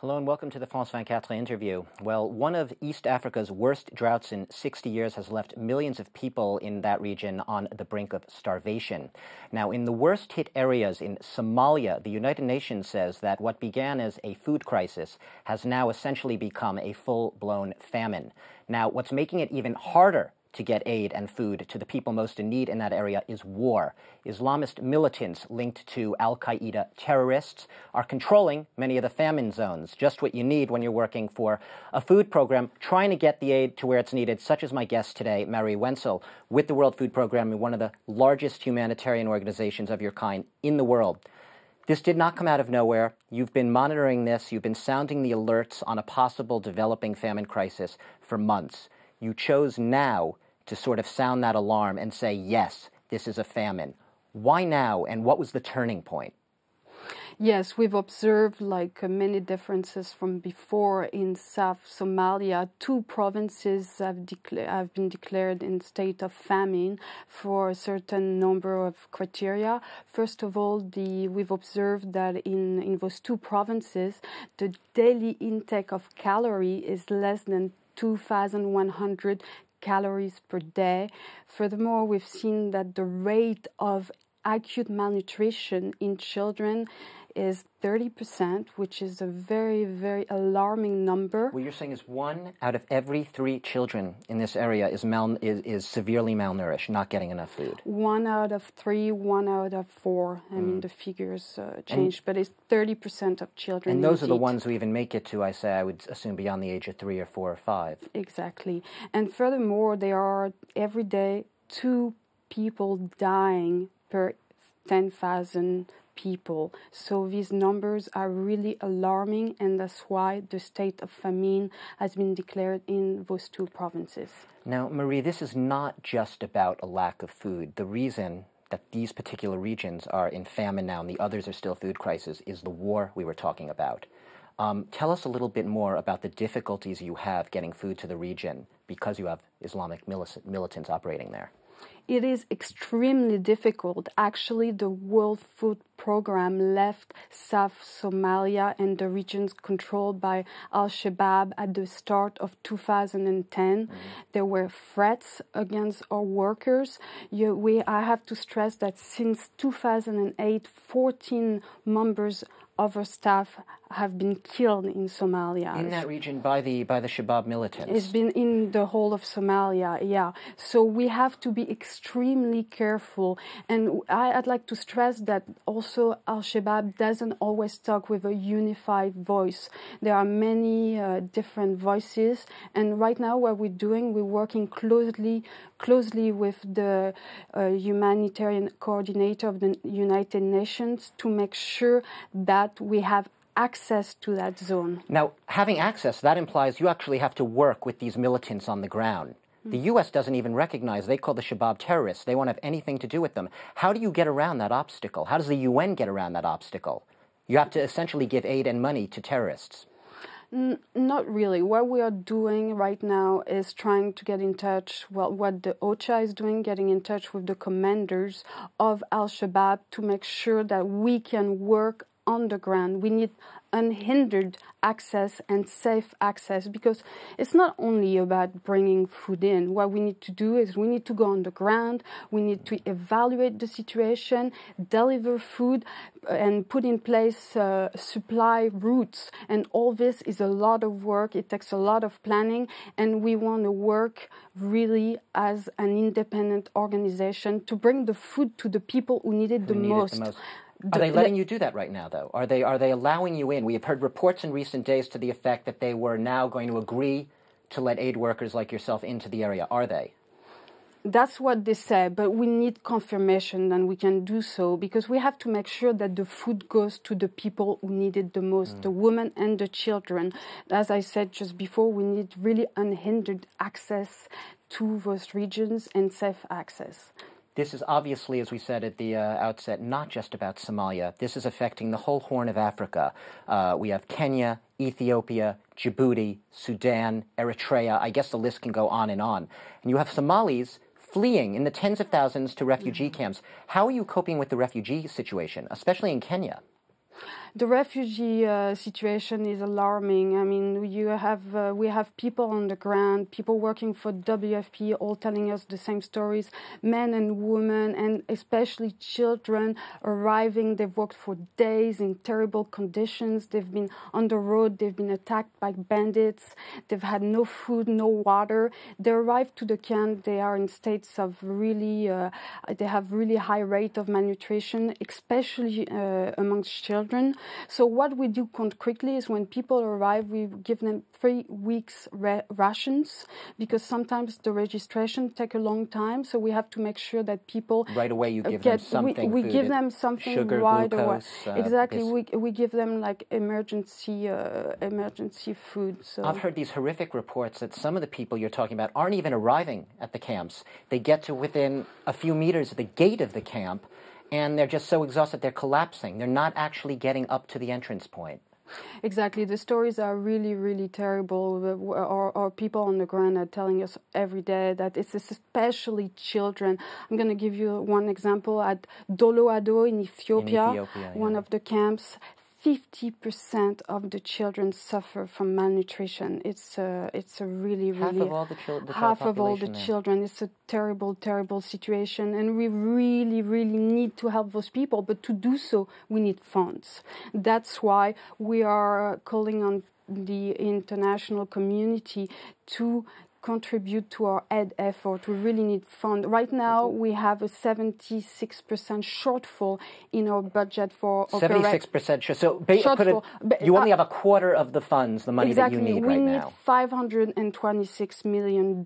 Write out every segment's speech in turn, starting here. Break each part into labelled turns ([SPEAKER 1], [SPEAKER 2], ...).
[SPEAKER 1] Hello and welcome to the France 24 interview. Well, one of East Africa's worst droughts in 60 years has left millions of people in that region on the brink of starvation. Now, in the worst hit areas in Somalia, the United Nations says that what began as a food crisis has now essentially become a full-blown famine. Now, what's making it even harder to get aid and food to the people most in need in that area is war. Islamist militants linked to al-Qaeda terrorists are controlling many of the famine zones, just what you need when you're working for a food program, trying to get the aid to where it's needed, such as my guest today, Marie Wenzel, with the World Food Program, one of the largest humanitarian organizations of your kind in the world. This did not come out of nowhere. You've been monitoring this. You've been sounding the alerts on a possible developing famine crisis for months. You chose now to sort of sound that alarm and say, yes, this is a famine. Why now, and what was the turning point?
[SPEAKER 2] Yes, we've observed many differences from before in South Somalia. Two provinces have been declared in state of famine for a certain number of criteria. First of all, we've observed that in those two provinces, the daily intake of calorie is less than 2,100 calories per day. Furthermore, we've seen that the rate of acute malnutrition in children is 30%, which is a very, very alarming number.
[SPEAKER 1] What you're saying is 1 out of every 3 children in this area is severely malnourished, not getting enough food.
[SPEAKER 2] 1 out of 3, 1 out of 4. I mean, the figures changed, but it's 30% of children.
[SPEAKER 1] And those are the ones who even make it to, I would assume, beyond the age of 3 or 4 or 5.
[SPEAKER 2] Exactly. And furthermore, there are every day 2 people dying per 10,000 people. So these numbers are really alarming, and that's why the state of famine has been declared in those 2 provinces.
[SPEAKER 1] Now, Marie, this is not just about a lack of food. The reason that these particular regions are in famine now and the others are still food crisis is the war we were talking about. Tell us a little bit more about the difficulties you have getting food to the region because you have Islamic militants operating there.
[SPEAKER 2] It is extremely difficult. Actually, the World Food Program left South Somalia and the regions controlled by Al-Shabaab at the start of 2010. There were threats against our workers. I have to stress that since 2008, 14 members of our staff have been killed in Somalia.
[SPEAKER 1] In that region by the Shabaab militants?
[SPEAKER 2] It's been in the whole of Somalia, yeah. So we have to be extremely careful. And I'd like to stress that also Al-Shabaab doesn't always talk with a unified voice. There are many different voices. And right now what we're doing, we're working closely with the humanitarian coordinator of the United Nations to make sure that we have access to that zone.
[SPEAKER 1] Now, having access, that implies you actually have to work with these militants on the ground. The U.S. doesn't even recognize, they call the Shabaab terrorists. They won't have anything to do with them. How do you get around that obstacle? How does the UN get around that obstacle? You have to essentially give aid and money to terrorists.
[SPEAKER 2] Not really. What we are doing right now is trying to get in touch, what the OCHA is doing, getting in touch with the commanders of Al-Shabaab to make sure that we can work on the ground. We need unhindered access and safe access because it's not only about bringing food in. What we need to do is we need to go on the ground, we need to evaluate the situation, deliver food, and put in place supply routes. And all this is a lot of work. It takes a lot of planning, and we want to work really as an independent organization to bring the food to the people who need it the most.
[SPEAKER 1] Are they letting you do that right now, though? Are they allowing you in? We have heard reports in recent days to the effect that they were now going to agree to let aid workers like yourself into the area. Are they?
[SPEAKER 2] That's what they say, but we need confirmation that we can do so because we have to make sure that the food goes to the people who need it the most, the women and the children. As I said just before, we need really unhindered access to those regions and safe access.
[SPEAKER 1] This is obviously, as we said at the outset, not just about Somalia. This is affecting the whole Horn of Africa. We have Kenya, Ethiopia, Djibouti, Sudan, Eritrea. I guess the list can go on. And you have Somalis fleeing in the tens of thousands to refugee camps. How are you coping with the refugee situation, especially in Kenya?
[SPEAKER 2] The refugee situation is alarming. I mean, we have people on the ground, people working for WFP, all telling us the same stories, men and women, and especially children arriving. They've worked for days in terrible conditions. They've been on the road. They've been attacked by bandits. They've had no food, no water. They arrive to the camp. They are in states of they have really high rate of malnutrition, especially amongst children. So what we do concretely is when people arrive, we give them 3 weeks rations, because sometimes the registration take a long time. So we have to make sure that people
[SPEAKER 1] right away you give them something.
[SPEAKER 2] We give them something
[SPEAKER 1] sugar,
[SPEAKER 2] right
[SPEAKER 1] glucose,
[SPEAKER 2] away. Exactly. We give them like emergency food. So
[SPEAKER 1] I've heard these horrific reports that some of the people you're talking about aren't even arriving at the camps. They get to within a few meters of the gate of the camp, and they're just so exhausted they're collapsing. They're not actually getting up to the entrance point.
[SPEAKER 2] Exactly. The stories are really, really terrible. Or people on the ground are telling us every day that it's especially children. I'm going to give you one example. At Doloado in Ethiopia, one of the camps, 50% of the children suffer from malnutrition. It's a really
[SPEAKER 1] half of all the children.
[SPEAKER 2] Half of all the children. It's a terrible, terrible situation, and we really, really need to help those people. But to do so, we need funds. That's why we are calling on the international community to contribute to our aid effort. We really need funds. Right now, we have a 76% shortfall in our budget for
[SPEAKER 1] 76% So you only have a quarter of the funds, the money that you need right now.
[SPEAKER 2] We need $526 million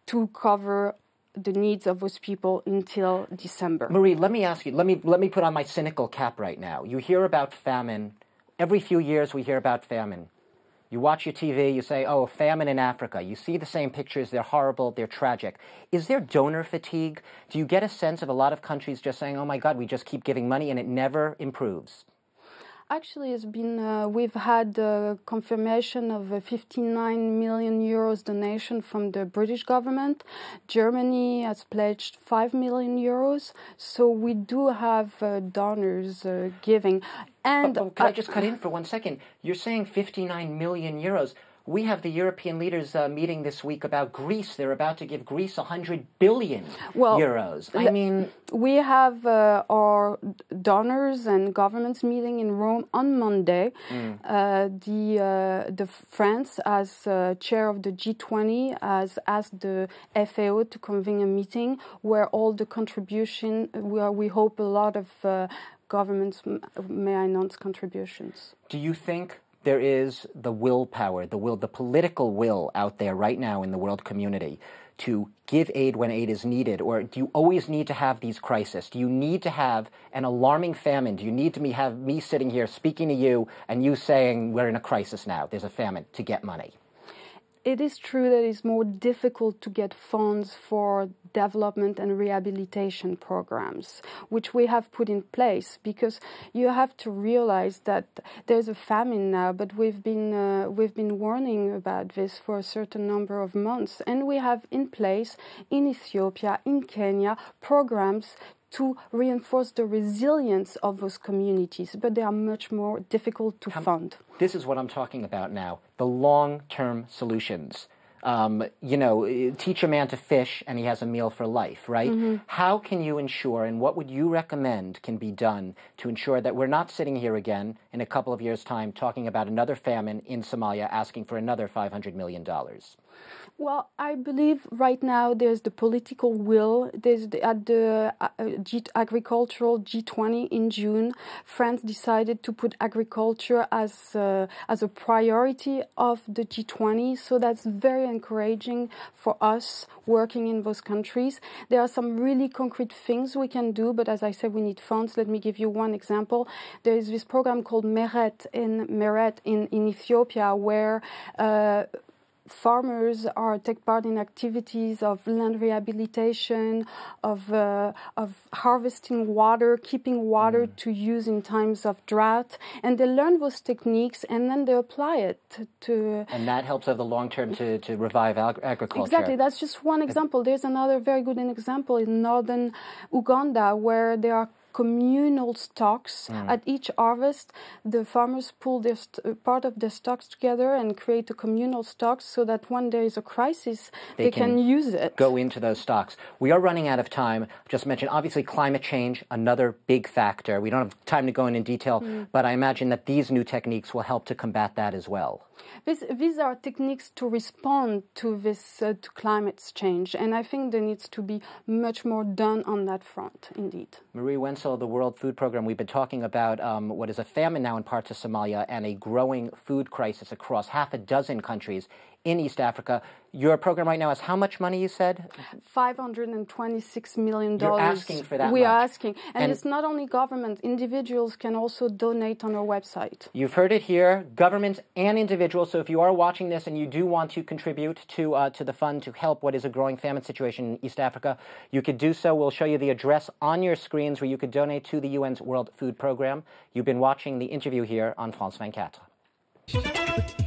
[SPEAKER 2] to cover the needs of those people until December.
[SPEAKER 1] Marie, let me ask you, let me put on my cynical cap right now. You hear about famine. Every few years we hear about famine. You watch your TV, you say, oh, famine in Africa. You see the same pictures, they're horrible, they're tragic. Is there donor fatigue? Do you get a sense of a lot of countries just saying, oh my God, we just keep giving money and it never improves?
[SPEAKER 2] Actually, it's been we've had confirmation of a 59 million euros donation from the British government. Germany has pledged 5 million euros. So we do have donors giving. And
[SPEAKER 1] can I just cut in for 1 second? You're saying 59 million euros. We have the European leaders meeting this week about Greece. They're about to give Greece 100 billion euros. I mean,
[SPEAKER 2] we have our donors and governments meeting in Rome on Monday. The France, as chair of the G20, has asked the FAO to convene a meeting where all the contribution, we hope a lot of governments may announce contributions.
[SPEAKER 1] Do you think there is the willpower, the political will out there right now in the world community to give aid when aid is needed? Or do you always need to have these crises? Do you need to have an alarming famine? Do you need to have me sitting here speaking to you and you saying we're in a crisis now, there's a famine, to get money?
[SPEAKER 2] It is true that it's more difficult to get funds for development and rehabilitation programs, which we have put in place, because you have to realize that there's a famine now, but we've been warning about this for a certain number of months, and we have in place in Ethiopia, in Kenya, programs to reinforce the resilience of those communities, but they are much more difficult to fund.
[SPEAKER 1] This is what I'm talking about now, the long-term solutions. Teach a man to fish and he has a meal for life, right? Mm-hmm. How can you ensure, and what would you recommend can be done to ensure that we're not sitting here again in a couple of years' time talking about another famine in Somalia, asking for another $500 million?
[SPEAKER 2] Well, I believe right now there's the political will. At the agricultural G20 in June, France decided to put agriculture as a priority of the G20. So that's very encouraging for us working in those countries. There are some really concrete things we can do, but as I said, we need funds. Let me give you one example. There is this program called Meret in Ethiopia, where farmers take part in activities of land rehabilitation, of harvesting water, keeping water to use in times of drought, and they learn those techniques and then they apply it to. And
[SPEAKER 1] that helps over the long term to revive agriculture.
[SPEAKER 2] Exactly, that's just one example. There's another very good example in northern Uganda where they are communal stocks. At each harvest, the farmers pool their part of their stocks together and create a communal stocks so that when there is a crisis, they can use it.
[SPEAKER 1] Go into those stocks. We are running out of time. Just mentioned, obviously, climate change, another big factor. We don't have time to go in detail, but I imagine that these new techniques will help to combat that as well.
[SPEAKER 2] These are techniques to respond to this to climate change, and I think there needs to be much more done on that front, indeed.
[SPEAKER 1] Marie Wenzel, the World Food Program, we've been talking about what is a famine now in parts of Somalia and a growing food crisis across half a dozen countries in East Africa. Your program right now has how much money, you said?
[SPEAKER 2] $526 million.
[SPEAKER 1] You're asking for that
[SPEAKER 2] We
[SPEAKER 1] much.
[SPEAKER 2] are asking. And it's not only government. Individuals can also donate on our website.
[SPEAKER 1] You've heard it here, governments and individuals. So if you are watching this and you do want to contribute to the fund to help what is a growing famine situation in East Africa, you could do so. We'll show you the address on your screens where you could donate to the UN's World Food Program. You've been watching the interview here on France 24.